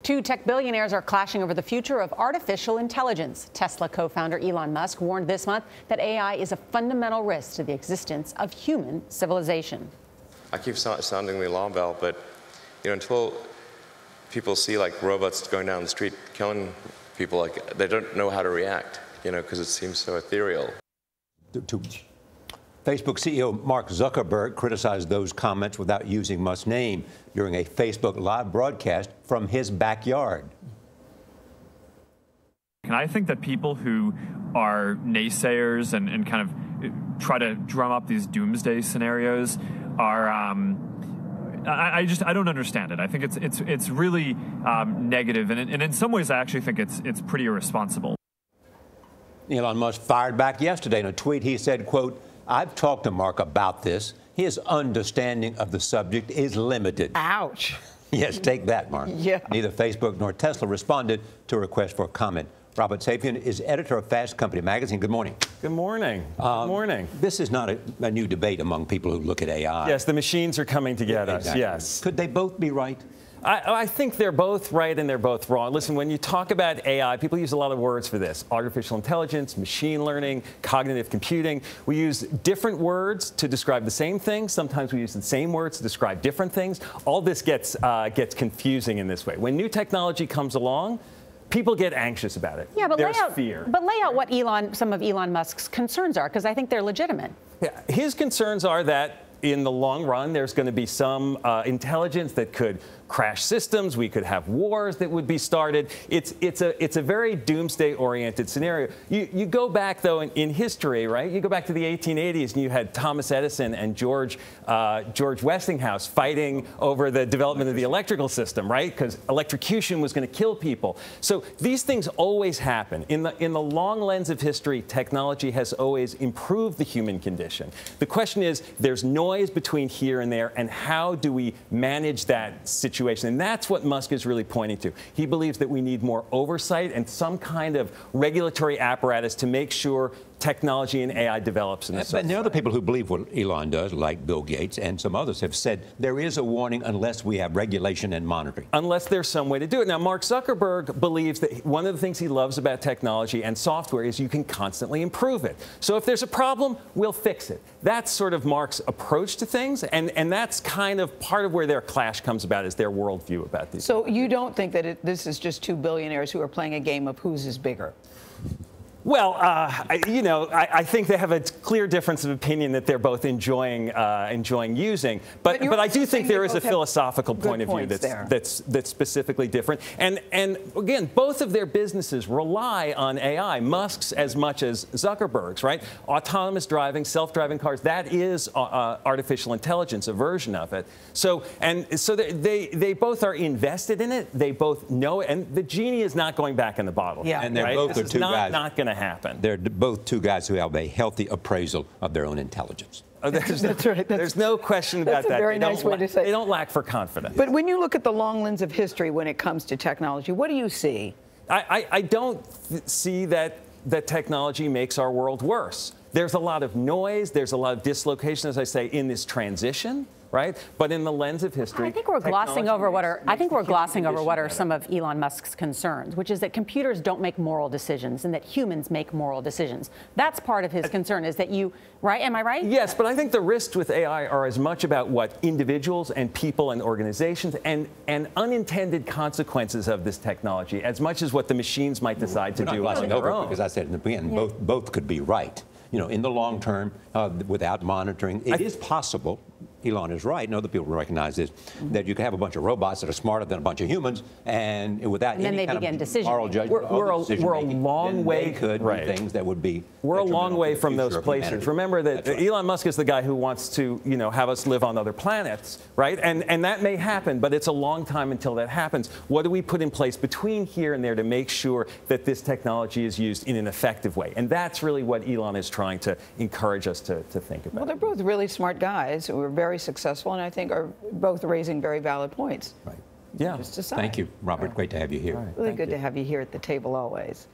Two tech billionaires are clashing over the future of artificial intelligence. Tesla co-founder Elon Musk warned this month that AI is a fundamental risk to the existence of human civilization. I keep sounding the alarm bell, but until people see like robots going down the street killing people, like they don't know how to react, because it seems so ethereal. Facebook CEO Mark Zuckerberg criticized those comments without using Musk's name during a Facebook Live broadcast from his backyard. And I think that people who are naysayers and kind of try to drum up these doomsday scenarios are I don't understand it. I think it's really negative, and in some ways I actually think it's pretty irresponsible. Elon Musk fired back yesterday in a tweet. He said, quote, "I've talked to Mark about this. His understanding of the subject is limited." Ouch. Yes, take that, Mark. Yeah. Neither Facebook nor Tesla responded to a request for a comment. Robert Sapien is editor of Fast Company magazine. Good morning. Good morning. Good morning. This is not a new debate among people who look at AI. Yes, the machines are coming to get us. Exactly. Yes. Could they both be right? I think they're both right and they're both wrong. Listen, when you talk about AI, people use a lot of words for this. Artificial intelligence, machine learning, cognitive computing. We use different words to describe the same thing. Sometimes we use the same words to describe different things. All this gets confusing in this way. When new technology comes along, people get anxious about it. Yeah, but there's fear. But lay out what some of Elon Musk's concerns are, because I think they're legitimate. Yeah, his concerns are that in the long run, there's going to be some intelligence that could crash systems. We could have wars that would be started. It's a very doomsday-oriented scenario. You go back, though, in history, right? You go back to the 1880s, and you had Thomas Edison and George Westinghouse fighting over the development of the electrical system, right? Because electrocution was going to kill people. So these things always happen. In the long lens of history, technology has always improved the human condition. The question is, there's noise between here and there, and how do we manage that situation? And that's what Musk is really pointing to. He believes that we need more oversight and some kind of regulatory apparatus to make sure technology and AI develops in this. But there are other people who believe what Elon does, like Bill Gates and some others have said there is a warning unless we have regulation and monitoring. Unless there's some way to do it. Now, Mark Zuckerberg believes that one of the things he loves about technology and software is you can constantly improve it. So if there's a problem, we'll fix it. That's sort of Mark's approach to things, and that's kind of part of where their clash comes about, is their worldview about these. So you don't think that this is just two billionaires who are playing a game of whose is bigger? Well, I think they have a clear difference of opinion that they're both enjoying using. But I do think there is a philosophical point of view that's specifically different. And again, both of their businesses rely on AI, Musk's as much as Zuckerberg's, right? Autonomous driving, self-driving cars, that is artificial intelligence, a version of it. So they both are invested in it. They both know it. And the genie is not going back in the bottle. Yeah. And they're right? both This two is guys. not going to happen. They're both two guys who have a healthy appraisal of their own intelligence. Oh, That's right. There's no question about that. That's a very nice way to say it. They don't lack for confidence. But when you look at the long lens of history when it comes to technology, what do you see? I don't see that technology makes our world worse. There's a lot of noise. There's a lot of dislocation, as I say, in this transition. Right, but in the lens of history, I think we're glossing over what are some of Elon Musk's concerns, which is that computers don't make moral decisions and that humans make moral decisions. That's part of his concern, is that right? Am I right? Yes, but I think the risks with AI are as much about what individuals and people and organizations and unintended consequences of this technology, as much as what the machines might decide to do on their own. Because I said in the beginning, both could be right. In the long term, without monitoring, it is possible. Elon is right, and other people recognize this, that you can have a bunch of robots that are smarter than a bunch of humans, and without any kind of moral judgment, we're a long way. Could do things that would be. We're a long way from those places. Remember that Elon Musk is the guy who wants to, have us live on other planets, right? And that may happen, but it's a long time until that happens. What do we put in place between here and there to make sure that this technology is used in an effective way? And that's really what Elon is trying to encourage us to think about. Well, they're both really smart guys who are very successful, and I think are both raising very valid points. Right. Yeah. Just aside. Thank you, Robert. Great to have you here. Really good to have you here at the table always.